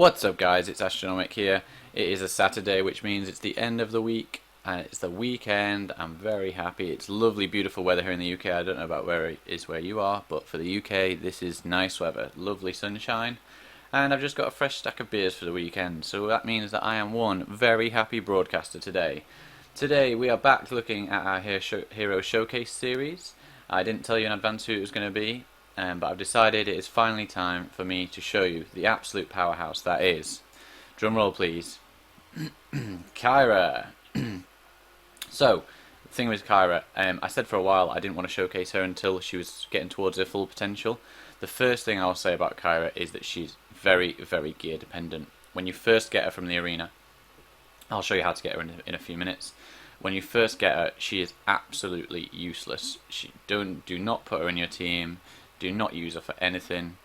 What's up guys, it's Astronomic here. It is a Saturday, which means it's the end of the week and it's the weekend. I'm very happy. It's lovely, beautiful weather here in the UK. I don't know about where it is where you are, but for the UK this is nice weather, lovely sunshine. And I've just got a fresh stack of beers for the weekend, so that means that I am one very happy broadcaster today. Today we are back looking at our Hero Showcase series. I didn't tell you in advance who it was going to be, but I've decided it is finally time for me to show you the absolute powerhouse that is. Drum roll please. Kyra. So, the thing with Kyra, I said for a while I didn't want to showcase her until she was getting towards her full potential. The first thing I'll say about Kyra is that she's very, very gear dependent. When you first get her from the arena, I'll show you how to get her in a few minutes. When you first get her, she is absolutely useless. Do not put her in your team. Do not use her for anything.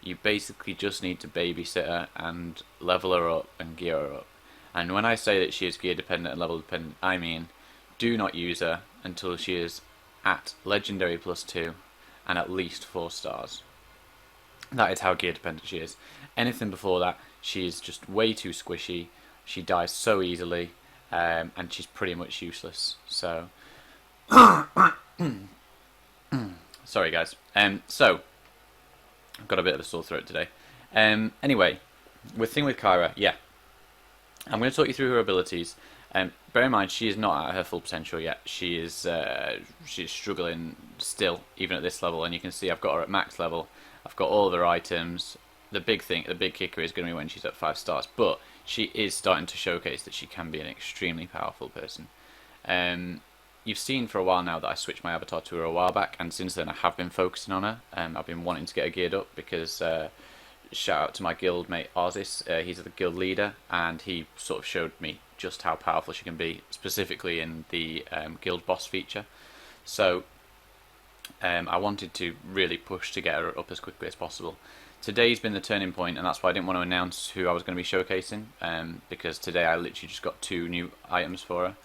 You basically just need to babysit her and level her up and gear her up. And when I say that she is gear dependent and level dependent, I mean do not use her until she is at Legendary +2 and at least 4 stars. That is how gear dependent she is. Anything before that, she is just way too squishy. She dies so easily, and she's pretty much useless. So, sorry guys. So I've got a bit of a sore throat today. Anyway, with Kyra, yeah, I'm going to talk you through her abilities. Bear in mind, she is not at her full potential yet. She's struggling still, even at this level. And you can see I've got her at max level. I've got all of her items. The big kicker is going to be when she's at 5 stars. But she is starting to showcase that she can be an extremely powerful person. You've seen for a while now that I switched my avatar to her a while back, and since then I have been focusing on her. I've been wanting to get her geared up because, shout out to my guild mate Arzis, he's the guild leader, and he sort of showed me just how powerful she can be, specifically in the guild boss feature. So I wanted to really push to get her up as quickly as possible. Today's been the turning point, and that's why I didn't want to announce who I was going to be showcasing, because today I literally just got 2 new items for her.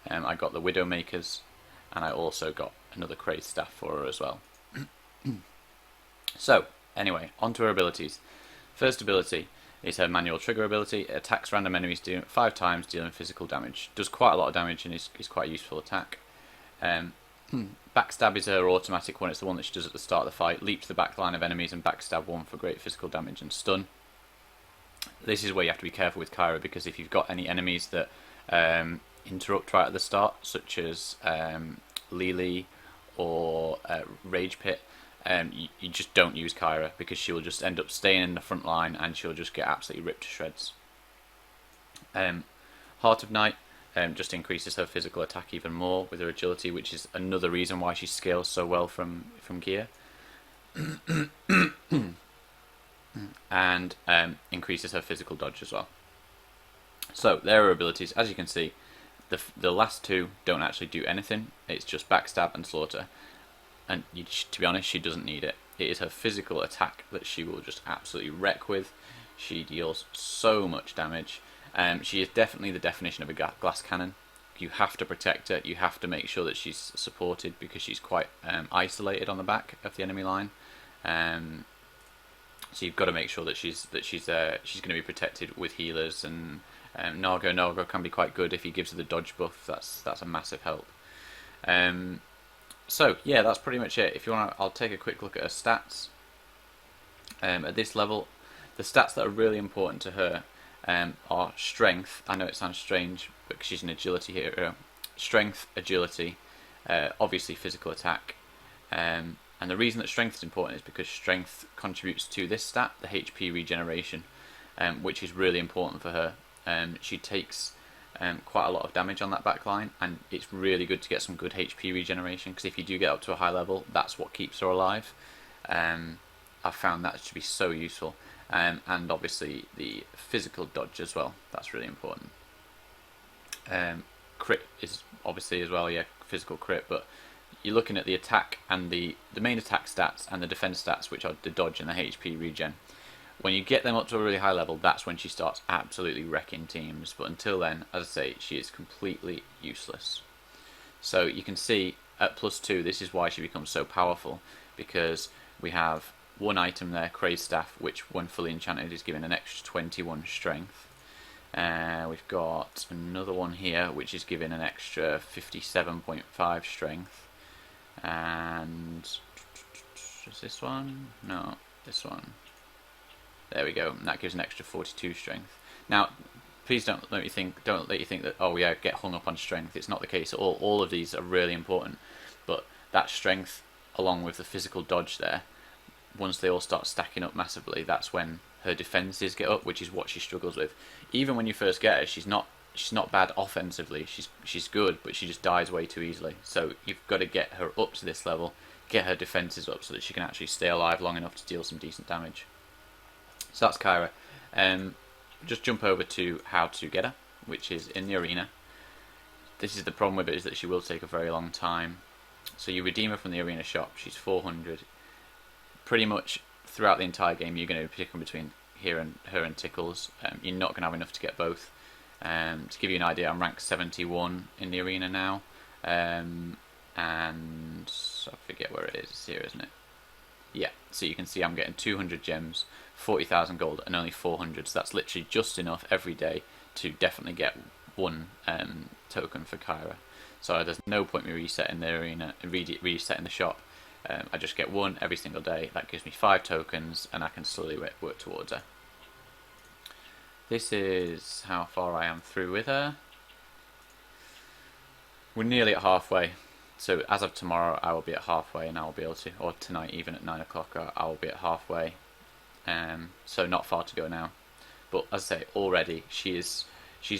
I got the Widowmakers, and I also got another Crazed Staff for her as well. So, anyway, onto her abilities. First ability is her manual trigger ability. It attacks random enemies 5 times, dealing physical damage. Does quite a lot of damage and is quite a useful attack. Backstab is her automatic one. It's the one that she does at the start of the fight. Leap to the back line of enemies and backstab one for great physical damage and stun. This is where you have to be careful with Kyra, because if you've got any enemies that interrupt right at the start, such as Lily or Rage Pit, you just don't use Kyra, because she'll just end up staying in the front line and she'll just get absolutely ripped to shreds. Heart of Night just increases her physical attack even more with her agility, which is another reason why she scales so well from gear. And increases her physical dodge as well. So there are her abilities. As you can see, the last 2 don't actually do anything. It's just backstab and slaughter, and to be honest, she doesn't need it. It is her physical attack that she will just absolutely wreck with. She deals so much damage. She is definitely the definition of a glass cannon. You have to protect her. You have to make sure that she's supported, because she's quite isolated on the back of the enemy line. So you've got to make sure that she's going to be protected with healers, and Nago can be quite good if he gives her the dodge buff. That's a massive help. So yeah, that's pretty much it. If you want, I'll take a quick look at her stats. At this level, the stats that are really important to her are strength. I know it sounds strange, but she's an agility hero. Strength, agility, obviously physical attack. And the reason that strength is important is because strength contributes to this stat, the HP regeneration, which is really important for her. She takes quite a lot of damage on that back line, and it's really good to get some good HP regeneration, because if you do get up to a high level, that's what keeps her alive. I've found that to be so useful. And obviously the physical dodge as well, that's really important. Crit is obviously as well, yeah, physical crit, but you're looking at the attack and the main attack stats and the defense stats, which are the dodge and the HP regen. When you get them up to a really high level, that's when she starts absolutely wrecking teams, but until then, as I say, she is completely useless. So you can see at +2, this is why she becomes so powerful, because we have one item there, Craze Staff, which when fully enchanted is given an extra 21 strength. We've got another one here, which is given an extra 57.5 strength. And is this one? No, this one. There we go. And that gives an extra 42 strength. Now, please don't let you think that, oh yeah, get hung up on strength. It's not the case. All of these are really important, but that strength, along with the physical dodge there, once they all start stacking up massively, that's when her defenses get up, which is what she struggles with. Even when you first get her, she's not bad offensively. She's good, but she just dies way too easily. So you've got to get her up to this level, get her defenses up so that she can actually stay alive long enough to deal some decent damage. So that's Kyra. Just jump over to how to get her, which is in the arena. This is the problem with it, is that she will take a very long time. So you redeem her from the arena shop. She's 400. Pretty much throughout the entire game, you're going to be picking between her and Tickles. You're not going to have enough to get both. To give you an idea, I'm ranked 71 in the arena now, and I forget where it is. It's here, isn't it? Yeah, so you can see I'm getting 200 gems, 40,000 gold, and only 400. So that's literally just enough every day to definitely get one token for Kyra. So there's no point me resetting the arena, resetting the shop. I just get one every single day. That gives me 5 tokens, and I can slowly work towards her. This is how far I am through with her. We're nearly at halfway. So as of tomorrow, I will be at halfway, and I will be able to, or tonight even at 9 o'clock, I will be at halfway. So not far to go now. But as I say, already she's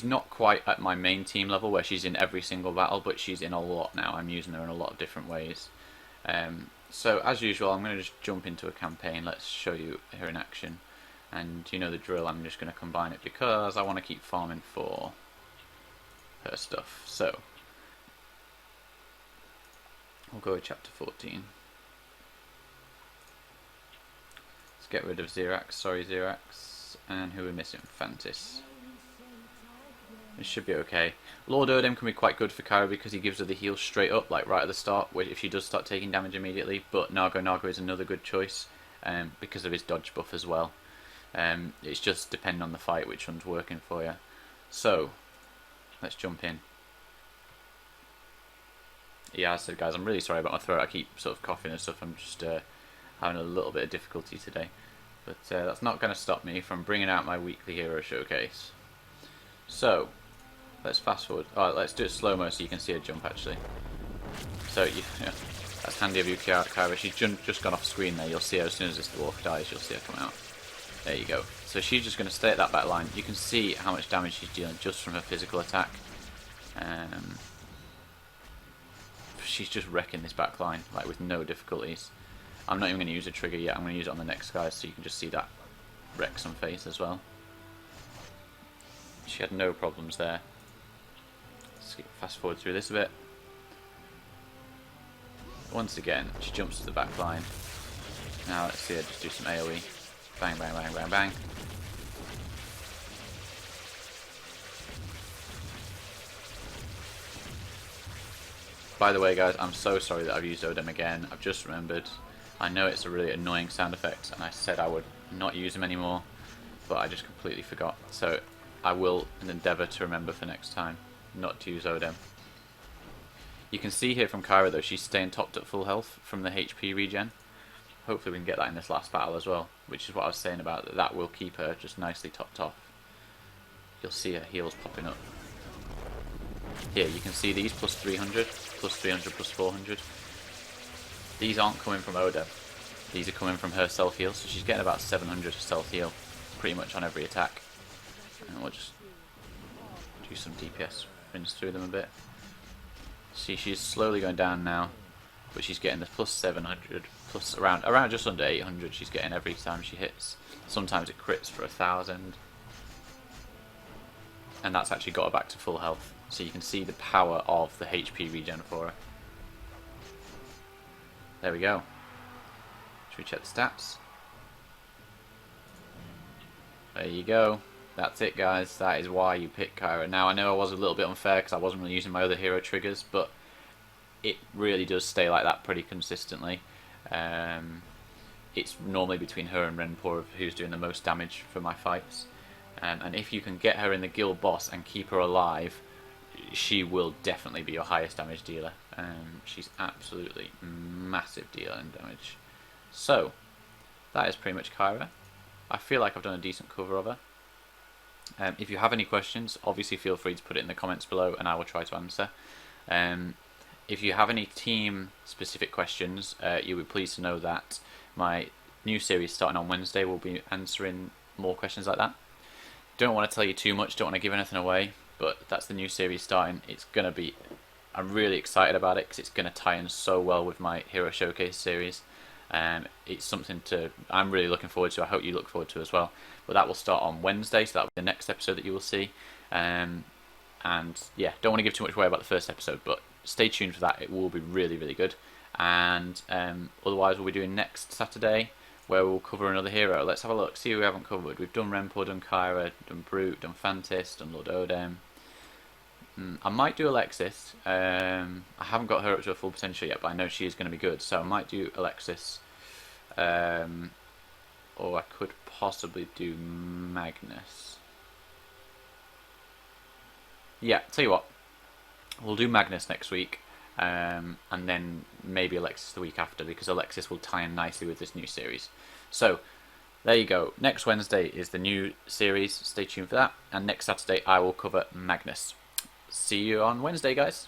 not quite at my main team level where she's in every single battle, but she's in a lot now. I'm using her in a lot of different ways. So as usual, I'm going to just jump into a campaign. Let's show you her in action. And you know the drill, I'm just going to combine it because I want to keep farming for her stuff. So we'll go with chapter 14. Let's get rid of Xerax. Sorry, Xerax. And who are we missing? Fantis. This should be okay. Lord Odin can be quite good for Kyra because he gives her the heal straight up, like right at the start, if she does start taking damage immediately. But Nago is another good choice because of his dodge buff as well. It's just depending on the fight which one's working for you. So let's jump in. Yeah, so guys, I'm really sorry about my throat. I keep sort of coughing and stuff. I'm just having a little bit of difficulty today, but that's not going to stop me from bringing out my weekly hero showcase. So let's fast forward. Oh, let's do it slow-mo so you can see her jump actually. So yeah, that's handy of you, Kyra. She's just gone off screen there. You'll see her as soon as this dwarf dies. You'll see her come out. There you go. So she's just going to stay at that back line. You can see how much damage she's dealing just from her physical attack. She's just wrecking this back line like with no difficulties. I'm not even going to use a trigger yet. I'm going to use it on the next guy so you can just see that wreck some face as well. She had no problems there. Let's fast forward through this a bit. Once again, she jumps to the back line. Now let's see her just do some AoE. Bang, bang, bang, bang, bang. By the way, guys, I'm so sorry that I've used Odem again. I've just remembered. I know it's a really annoying sound effect, and I said I would not use them anymore, but I just completely forgot. So I will endeavour to remember for next time not to use Odem. You can see here from Kyra though, she's staying topped at full health from the HP regen. Hopefully we can get that in this last battle as well, which is what I was saying about that will keep her just nicely topped off. You'll see her heals popping up. Here you can see these plus 300, plus 300, plus 400. These aren't coming from Odem. These are coming from her self heal, so she's getting about 700 self heal pretty much on every attack. And we'll just do some DPS, rinse through them a bit. See, she's slowly going down now, but she's getting the plus 700, plus around just under 800 she's getting every time she hits. Sometimes it crits for 1,000. And that's actually got her back to full health. So you can see the power of the HP regen for her. There we go. Should we check the stats? There you go. That's it, guys. That is why you pick Kyra. Now, I know I was a little bit unfair because I wasn't really using my other hero triggers, but it really does stay like that pretty consistently. it's normally between her and Renpour of who's doing the most damage for my fights. And if you can get her in the guild boss and keep her alive, she will definitely be your highest damage dealer. She's absolutely massive dealer in damage. So, that is pretty much Kyra. I feel like I've done a decent cover of her. If you have any questions, obviously feel free to put it in the comments below and I will try to answer. If you have any team specific questions, you'll be pleased to know that my new series starting on Wednesday will be answering more questions like that. Don't want to tell you too much, don't want to give anything away, but that's the new series starting. It's going to be, I'm really excited about it because it's going to tie in so well with my Hero Showcase series. It's something I'm really looking forward to. I hope you look forward to as well. But that will start on Wednesday, so that will be the next episode that you will see. And yeah, don't want to give too much away about the first episode, but stay tuned for that. It will be really, really good. And otherwise, we'll be doing next Saturday, where we'll cover another hero. Let's have a look, see who we haven't covered. We've done Renpour, done Kyra, done Brute, done Fantis, done Lord Odem. I might do Alexis. I haven't got her up to her full potential yet, but I know she is going to be good, so I might do Alexis. Or I could possibly do Magnus. Yeah, tell you what, we'll do Magnus next week, and then maybe Alexis the week after, because Alexis will tie in nicely with this new series. So, there you go. Next Wednesday is the new series. Stay tuned for that. And next Saturday, I will cover Magnus. See you on Wednesday, guys.